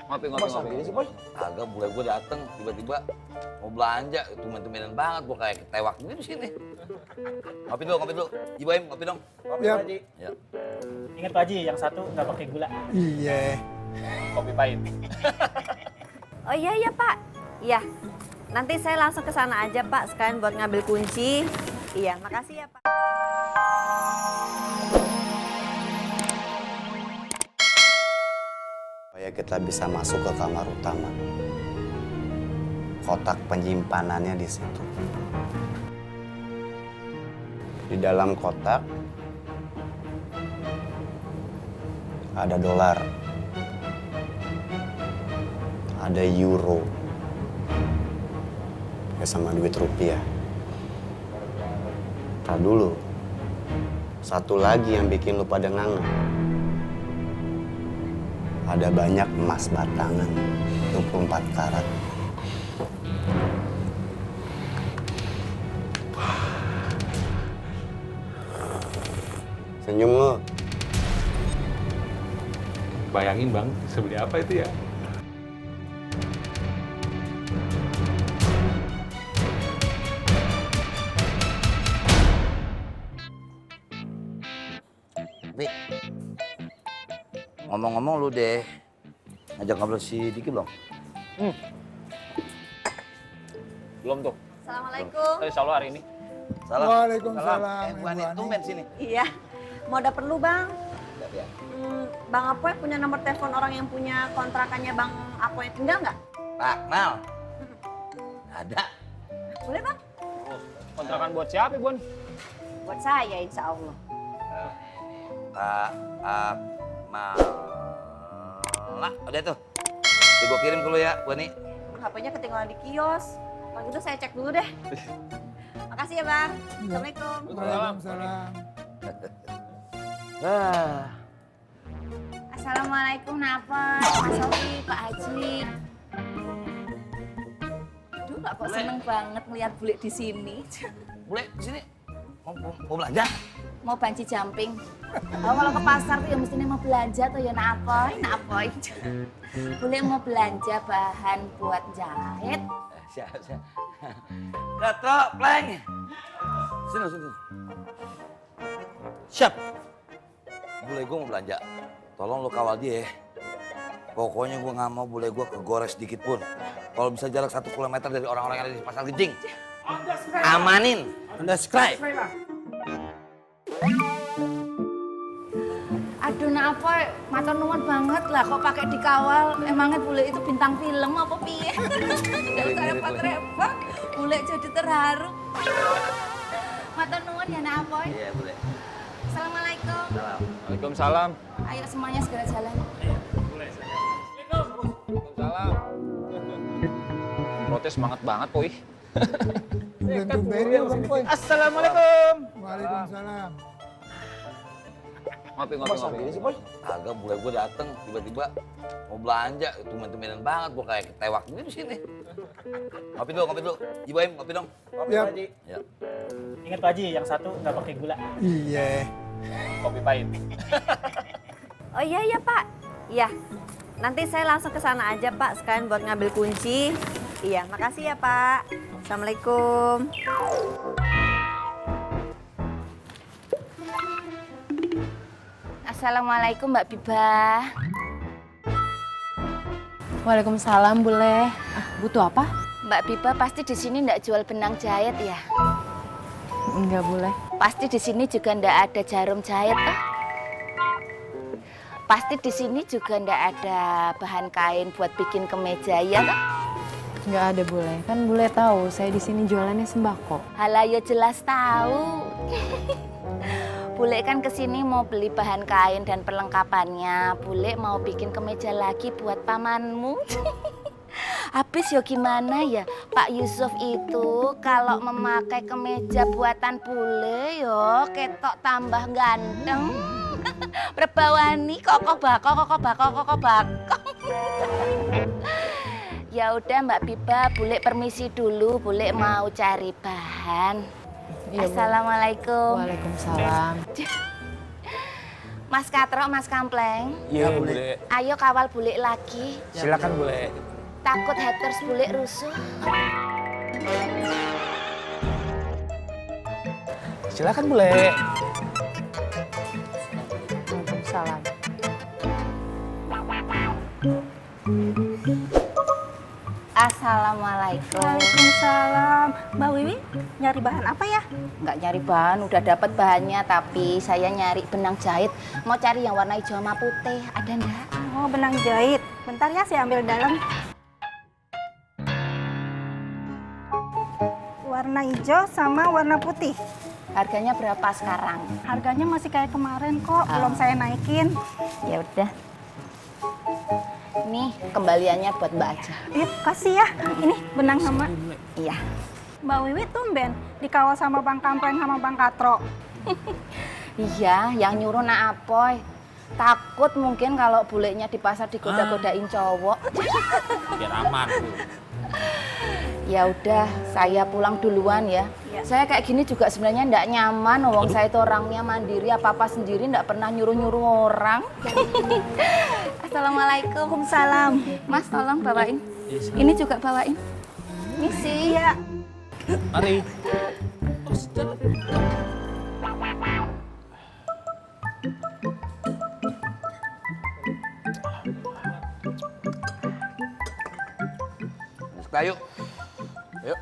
Ngopi sih, Boy? Agak mulai gue dateng tiba-tiba mau belanja, tumen-tumenan banget gue kayak ketewak gini di sini. Ngopi dulu. Ibu ngopi dong. Kopi, Yap. Pak Haji. Ya. Ingat Pak Haji, yang satu nggak pakai gula. Iya. Kopi pahit. Oh iya Pak. Iya. Nanti saya langsung ke sana aja Pak, sekalian buat ngambil kunci. Iya, makasih ya Pak. Supaya kita bisa masuk ke kamar utama. Kotak penyimpanannya di situ. Di dalam kotak ada dolar, ada euro, ya sama duit rupiah. Ntar dulu, satu lagi yang bikin lu pada ngangen. Ada banyak emas batangan, 24 karat. Senyum lu. Bayangin Bang, sebeli apa itu ya? Tapi ngomong-ngomong lu deh ngajak ngobrol si Diki belum? Belum tuh. Assalamualaikum. Tadi selalu hari ini. Salam. Waalaikumsalam, Bu Ani, Ibu Ani. tumben sini. Iya. Mau ada perlu Bang? Ya. Bang Apoy punya nomor telepon orang yang punya kontrakannya Bang Apoy tinggal nggak? Pak, Mal. Ada. Boleh Bang? Kontrakan buat siapa, Bon? Buat saya insya Allah. Pak Mal. Udah tuh. Udah gua kirim ke lu ya, Bu Ani. HP-nya ketinggalan di kios. Kalau gitu saya cek dulu deh. Makasih ya Bang. Assalamualaikum. Waalaikumsalam. Assalamualaikum Napa, Mas Sofi, Pak Haji. Aduh, kok seneng banget ngeliat bule di sini. Boleh di sini. Mau belanja? Mau banci jumping. Oh, kalau ke pasar tuh ya mestinya mau belanja tuh ya Napoy. Bule mau belanja bahan buat jahit. Siap. Dato, Pleng. Sini. Siap. Bule gue mau belanja. Tolong lu kawal dia ya. Pokoknya gue nggak mau bule gue kegores sedikit pun. Kalau bisa jarak 1 kilometer dari orang-orang yang ada di Pasar Genjing. Amanin. Anda subscribe. Aduh Napoy, matur nuwun banget lah kok pakai dikawal. Emangnya bule itu bintang film apa piye? Gak usah repot-repot. Bule jadi terharu. Matur nuwun ya Napoy. Iya, bule. Assalamualaikum. Salam. Waalaikumsalam. Ayo semuanya segera jalan. Waalaikumsalam. Protes semangat banget, Poi. Tumben-tumbennya Bang Boy. Assalamualaikum. Waalaikumsalam. Ngopi. sih, Boy? Agak mulai gue dateng tiba-tiba mau belanja, tumen-tumenan banget gue kayak ketewak gini di sini. Ngopi dulu. Ibu ngopi dong. Kopi, Yap. Pak Haji. Ya. Ingat Pak Haji, yang satu nggak pakai gula. Iya. Kopi pahit. Oh iya Pak. Iya. Nanti saya langsung ke sana aja Pak, sekalian buat ngambil kunci. Iya, makasih ya Pak. Assalamualaikum. Assalamualaikum Mbak Biba. Waalaikumsalam, Bule. Butuh apa? Mbak Biba pasti di sini ndak jual benang jahit ya? Enggak, Bule. Pasti di sini juga ndak ada jarum jahit toh? Pasti di sini juga ndak ada bahan kain buat bikin kemeja ya toh? Enggak ada, Bule. Kan Bule tahu saya di sini jualannya sembako. Halah ya jelas tahu. Bule kan kesini mau beli bahan kain dan perlengkapannya. Bule mau bikin kemeja lagi buat pamanmu. Habis ya gimana ya, Pak Yusuf itu kalau memakai kemeja buatan bule yo ketok tambah ganteng. Berbawani kokoh bako. Ya udah Mbak Biba, Bule permisi dulu, Bule mau cari bahan. Iya, Bu. Assalamualaikum. Waalaikumsalam. Mas Katro, Mas Kampleng. Iya, Bule. Ayo kawal bule lagi. Silakan, Bule. Takut haters bule rusuh. Silakan, Bule. Waalaikumsalam. Assalamualaikum. Waalaikumsalam. Mbak Wiwi, nyari bahan apa ya? Nggak nyari bahan, udah dapat bahannya, tapi saya nyari benang jahit. Mau cari yang warna hijau sama putih, ada nggak? Oh, benang jahit. Bentar ya, saya ambil dalam. Warna hijau sama warna putih. Harganya berapa sekarang? Harganya masih kayak kemarin kok, belum saya naikin. Ya udah. Nih kembaliannya buat Mbak aja. Yuk, kasih ya. Ini benang sama. Iya. Mbak Wiwi tumben dikawal sama Bang Kampleng sama Bang Katro. Iya, yang nyuruh nak Apoy. Takut mungkin kalau bulenya di pasar digoda-godain cowok. Biar aman. Ya udah, saya pulang duluan ya. Iya. Saya kayak gini juga sebenarnya ndak nyaman. Wong saya itu orangnya mandiri, apa-apa sendiri, ndak pernah nyuruh-nyuruh orang. Assalamualaikum. Waalaikumsalam. Mas, tolong bawain. Ini juga bawain. Misi. Iya. Mari. Masuk ayo. Yuk.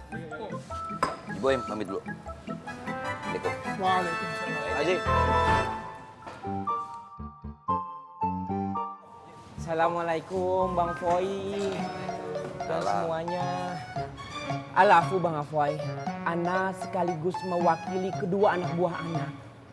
Ibu pamit dulu. Assalamualaikum. Waalaikumsalam. Haji. Assalamualaikum Bang Foy dan Salam. semuanya. Alafu Bang Afoy, Ana sekaligus mewakili kedua anak buah Ana.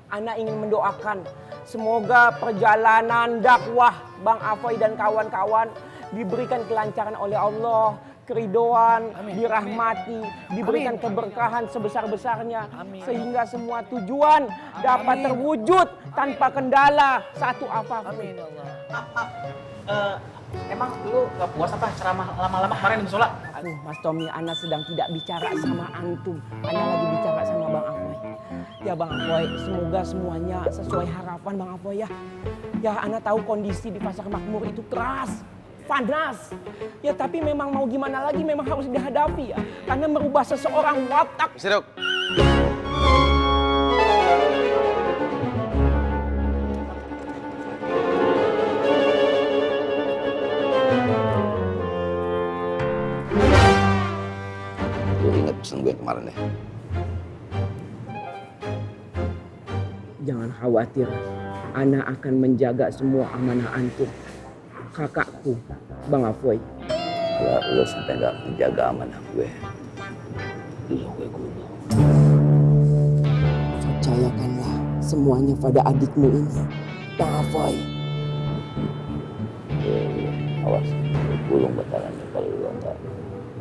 Ana ingin mendoakan semoga perjalanan dakwah Bang Afoy dan kawan-kawan diberikan kelancaran oleh Allah, keridhaan, dirahmati, diberikan keberkahan sebesar-besarnya, sehingga semua tujuan dapat terwujud tanpa kendala satu apapun. Emang lu gak puas apa ceramah lama-lama kemarin di musola? Aduh, Mas Tommy, Ana sedang tidak bicara sama antum. Ana lagi bicara sama Bang Apoy. Ya Bang Apoy, semoga semuanya sesuai harapan Bang Apoy ya. Ya Ana tahu kondisi di Pasar Makmur itu keras, panas. Ya tapi memang mau gimana lagi, memang harus dihadapi ya. Karena merubah seseorang watak. Siruk. Lu ingat pesan gue kemarin ya? Jangan khawatir, Ana akan menjaga semua amanah antum. Kakakku, Bang Apoy. Kalau lu sampai nggak menjaga amanah gue, lu gue gulung. Percayakanlah semuanya pada adikmu ini, Bang Apoy. Awas, lu gulung batalannya kalau lu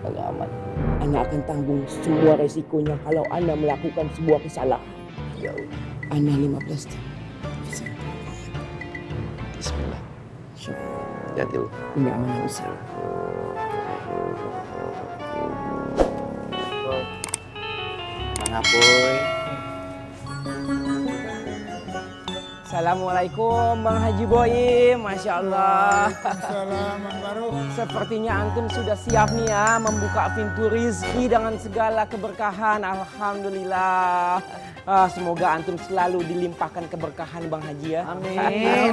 nggak aman. Ana akan tanggung semua resikonya kalau Ana melakukan sebuah kesalahan. Ya udah, Ana 15 jam. Bismillah. Jadi lu. Ini amanah besar. Bang Apoy. Assalamualaikum Bang Haji Boim, Masya Allah. Waalaikumsalam, Bang Faruk. Sepertinya antum sudah siap nih ya membuka pintu rizki dengan segala keberkahan. Alhamdulillah. Semoga antum selalu dilimpahkan keberkahan Bang Haji ya. Amin.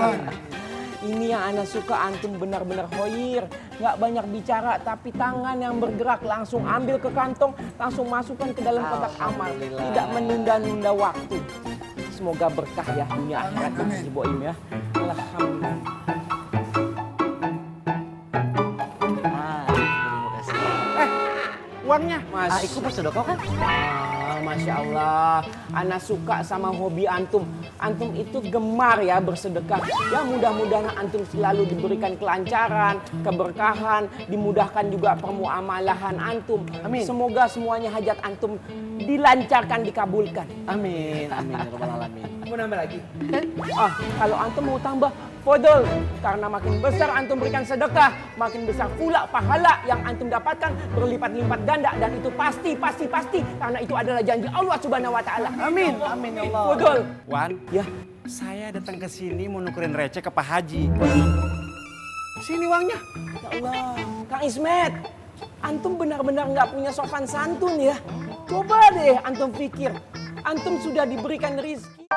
Ini yang Ana suka, antum benar-benar hoir. Nggak banyak bicara, tapi tangan yang bergerak. Langsung ambil ke kantong, langsung masukkan ke dalam kotak amal. Tidak menunda-nunda waktu. Semoga berkah ya dunia akhirat Bang Haji Boim ya. Alhamdulillah. Terima kasih. Uangnya, Mas. Ikut bersedekah kan? Masya Allah, Ana suka sama hobi antum. Antum itu gemar ya bersedekah. Ya mudah-mudahan antum selalu diberikan kelancaran, keberkahan, dimudahkan juga permuamalahan antum. Amin. Semoga semuanya hajat antum dilancarkan, dikabulkan. Amin, amin ya rabbal alamin. Mau nambah lagi? Kalau antum mau tambah, fodol. Karena makin besar antum berikan sedekah, makin besar pula pahala yang antum dapatkan berlipat-lipat ganda. Dan itu pasti. Karena itu adalah janji Allah Subhanahu wa Ta'ala. Amin ya Allah. Fodol. Wan, Ya, saya datang ke sini mau nukerin receh ke Pak Haji. Sini uangnya. ya Allah. Kang Ismet, antum benar-benar nggak punya sopan santun ya. Coba deh antum pikir, antum sudah diberikan rezeki.